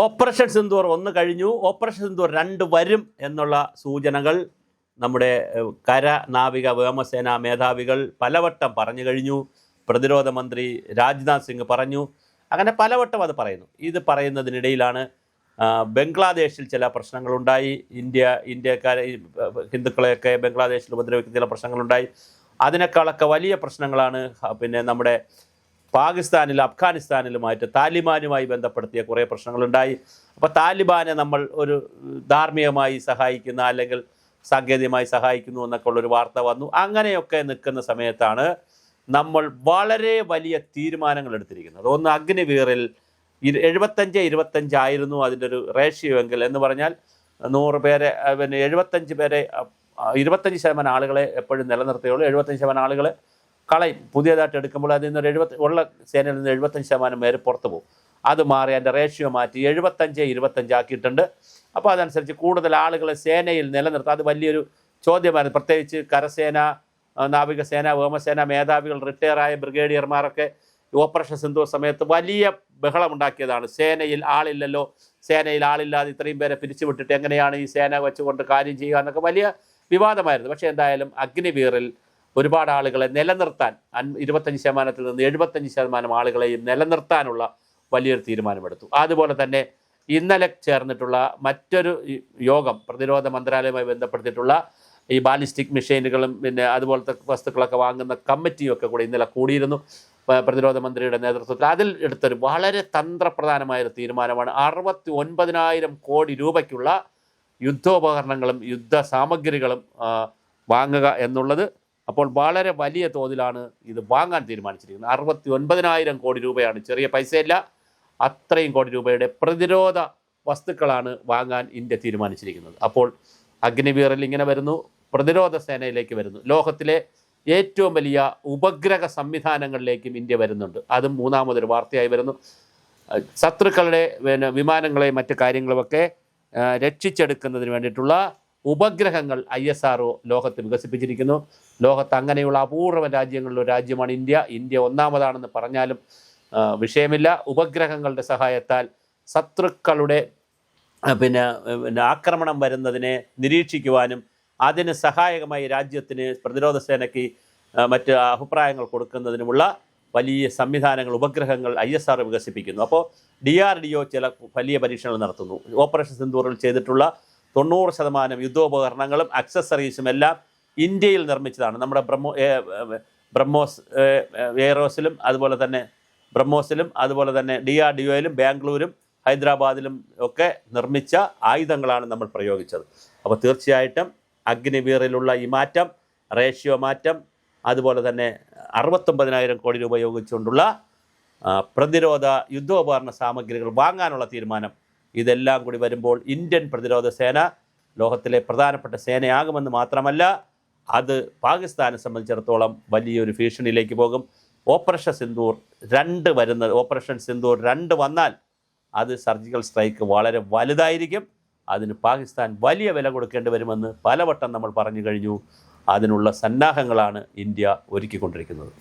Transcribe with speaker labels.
Speaker 1: Operation Sindoor 1 കഴിഞ്ഞു. Operation Sindoor 2 വരും എന്നുള്ള സൂചനകൾ നമ്മുടെ കര, നാവിക, വ്യോമസേനാ മേധാവികൾ പലവട്ടം പറഞ്ഞു കഴിഞ്ഞു. പ്രതിരോധ മന്ത്രി രാജ്നാഥ് സിംഗ് പറഞ്ഞു. അങ്ങനെ പലവട്ടം അത് പറയുന്നു. ഇത് പറയുന്നതിനിടയിലാണ് ബംഗ്ലാദേശിൽ ചില പ്രശ്നങ്ങളുണ്ടായി. ഇന്ത്യക്കാരെ, ഹിന്ദുക്കളെയൊക്കെ ബംഗ്ലാദേശിൽ ഉപദ്രവിക്കുന്ന ചില പ്രശ്നങ്ങളുണ്ടായി. അതിനേക്കാളൊക്കെ വലിയ പ്രശ്നങ്ങളാണ് നമ്മുടെ പാകിസ്ഥാനിലും അഫ്ഗാനിസ്ഥാനിലുമായിട്ട് താലിബാനുമായി ബന്ധപ്പെടുത്തിയ കുറേ പ്രശ്നങ്ങളുണ്ടായി. അപ്പോൾ താലിബാനെ നമ്മൾ ഒരു ധാർമ്മികമായി സഹായിക്കുന്ന അല്ലെങ്കിൽ സാങ്കേതികമായി സഹായിക്കുന്നു എന്നൊക്കെ ഉള്ളൊരു വാർത്ത വന്നു. അങ്ങനെയൊക്കെ നിൽക്കുന്ന സമയത്താണ് നമ്മൾ വളരെ വലിയ തീരുമാനങ്ങൾ എടുത്തിരിക്കുന്നത്. ഒന്ന്, അഗ്നിവീറിൽ 75-25 ആയിരുന്നു അതിൻ്റെ ഒരു റേഷ്യോ എങ്കിൽ, എന്ന് പറഞ്ഞാൽ 100 പേരെ 75 പേരെ 25% ആളുകളെ എപ്പോഴും നിലനിർത്തുകയുള്ളൂ. 75% ആളുകൾ കളയും. പുതിയതായിട്ട് എടുക്കുമ്പോൾ അതിൽ നിന്ന് ഉള്ള സേനയിൽ നിന്ന് 75% പേര് പുറത്തു പോകും. അത് മാറി അതിൻ്റെ റേഷ്യോ മാറ്റി 75-25 ആക്കിയിട്ടുണ്ട്. അപ്പോൾ അതനുസരിച്ച് കൂടുതൽ ആളുകളെ സേനയിൽ നിലനിർത്തുക. അത് വലിയൊരു ചോദ്യമായിരുന്നു. പ്രത്യേകിച്ച് കരസേന, നാവികസേന, വ്യോമസേന മേധാവികൾ, റിട്ടയറായ ബ്രിഗേഡിയർമാരൊക്കെ ഓപ്പറേഷൻ സിന്ദൂർ സമയത്ത് വലിയ ബഹളമുണ്ടാക്കിയതാണ്. സേനയിൽ ആളില്ലല്ലോ, സേനയിൽ ആളില്ലാതെ ഇത്രയും പേരെ പിരിച്ചുവിട്ടിട്ട് എങ്ങനെയാണ് ഈ സേന വെച്ചുകൊണ്ട് കാര്യം ചെയ്യുക എന്നൊക്കെ വലിയ വിവാദമായിരുന്നു. പക്ഷേ എന്തായാലും അഗ്നിവീറിൽ ഒരുപാട് ആളുകളെ നിലനിർത്താൻ 25% നിന്ന് 75% ആളുകളെയും നിലനിർത്താനുള്ള വലിയൊരു തീരുമാനമെടുത്തു. അതുപോലെ തന്നെ ഇന്നലെ ചേർന്നിട്ടുള്ള മറ്റൊരു യോഗം, പ്രതിരോധ മന്ത്രാലയവുമായി ബന്ധപ്പെടുത്തിയിട്ടുള്ള ഈ ബാലിസ്റ്റിക് മിസൈലുകളും അതുപോലത്തെ വസ്തുക്കളൊക്കെ വാങ്ങുന്ന കമ്മിറ്റിയൊക്കെ കൂടി ഇന്നലെ കൂടിയിരുന്നു പ്രതിരോധ മന്ത്രിയുടെ നേതൃത്വത്തിൽ. അതിൽ എടുത്തൊരു വളരെ തന്ത്രപ്രധാനമായൊരു തീരുമാനമാണ് 69,000 കോടി രൂപയ്ക്കുള്ള യുദ്ധോപകരണങ്ങളും യുദ്ധ സാമഗ്രികളും വാങ്ങുക എന്നുള്ളത്. അപ്പോൾ വളരെ വലിയ തോതിലാണ് ഇത് വാങ്ങാൻ തീരുമാനിച്ചിരിക്കുന്നത്. 69,000 കോടി രൂപയാണ്, ചെറിയ പൈസയല്ല. അത്രയും കോടി രൂപയുടെ പ്രതിരോധ വസ്തുക്കളാണ് വാങ്ങാൻ ഇന്ത്യ തീരുമാനിച്ചിരിക്കുന്നത്. അപ്പോൾ അഗ്നിവീറിൽ ഇങ്ങനെ വരുന്നു, പ്രതിരോധ സേനയിലേക്ക് വരുന്നു, ലോകത്തിലെ ഏറ്റവും വലിയ ഉപഗ്രഹ സംവിധാനങ്ങളിലേക്കും ഇന്ത്യ വരുന്നുണ്ട്. അതും മൂന്നാമതൊരു വാർത്തയായി വരുന്നു. ശത്രുക്കളുടെ വിമാനങ്ങളെയും മറ്റു കാര്യങ്ങളുമൊക്കെ രക്ഷിച്ചെടുക്കുന്നതിന് വേണ്ടിയിട്ടുള്ള ഉപഗ്രഹങ്ങൾ ISRO ലോകത്ത് വികസിപ്പിച്ചിരിക്കുന്നു. ലോകത്ത് അങ്ങനെയുള്ള അപൂർവ രാജ്യങ്ങളിലൊരു രാജ്യമാണ് ഇന്ത്യ. ഇന്ത്യ ഒന്നാമതാണെന്ന് പറഞ്ഞാലും വിഷയമില്ല. ഉപഗ്രഹങ്ങളുടെ സഹായത്താൽ ശത്രുക്കളുടെ ആക്രമണം വരുന്നതിനെ നിരീക്ഷിക്കുവാനും അതിന് സഹായകമായി രാജ്യത്തിന്, പ്രതിരോധ സേനയ്ക്ക് മറ്റ് അഭിപ്രായങ്ങൾ കൊടുക്കുന്നതിനുമുള്ള വലിയ സംവിധാനങ്ങൾ, ഉപഗ്രഹങ്ങൾ ISRO വികസിപ്പിക്കുന്നു. അപ്പോൾ DRDO ചില വലിയ പരീക്ഷണങ്ങൾ നടത്തുന്നു. ഓപ്പറേഷൻ സിന്ദൂറിൽ ചെയ്തിട്ടുള്ള 90% യുദ്ധോപകരണങ്ങളും അക്സസറീസും എല്ലാം ഇന്ത്യയിൽ നിർമ്മിച്ചതാണ്. നമ്മുടെ ബ്രഹ്മോസ് എയറോസിലും അതുപോലെ തന്നെ DRDOയിലും ബാംഗ്ലൂരും ഹൈദരാബാദിലും ഒക്കെ നിർമ്മിച്ച ആയുധങ്ങളാണ് നമ്മൾ പ്രയോഗിച്ചത്. അപ്പോൾ തീർച്ചയായിട്ടും അഗ്നിവീറിലുള്ള ഈ മാറ്റം, റേഷ്യോ മാറ്റം, അതുപോലെ തന്നെ 69,000 കോടി രൂപ ഉപയോഗിച്ചുകൊണ്ടുള്ള പ്രതിരോധ യുദ്ധോപകരണ സാമഗ്രികൾ വാങ്ങാനുള്ള തീരുമാനം, ഇതെല്ലാം കൂടി വരുമ്പോൾ ഇന്ത്യൻ പ്രതിരോധ സേന ലോകത്തിലെ പ്രധാനപ്പെട്ട സേനയാകുമെന്ന് മാത്രമല്ല, അത് പാകിസ്ഥാനെ സംബന്ധിച്ചിടത്തോളം വലിയൊരു ഭീഷണിയിലേക്ക് പോകും. ഓപ്പറേഷൻ സിന്ദൂർ 2 വന്നാൽ അത് സർജിക്കൽ സ്ട്രൈക്ക് വളരെ വലുതായിരിക്കും. അതിന് പാകിസ്ഥാൻ വലിയ വില കൊടുക്കേണ്ടി വരുമെന്ന് പലവട്ടം നമ്മൾ പറഞ്ഞു കഴിഞ്ഞു. അതിനുള്ള സന്നാഹങ്ങളാണ് ഇന്ത്യ ഒരുക്കിക്കൊണ്ടിരിക്കുന്നത്.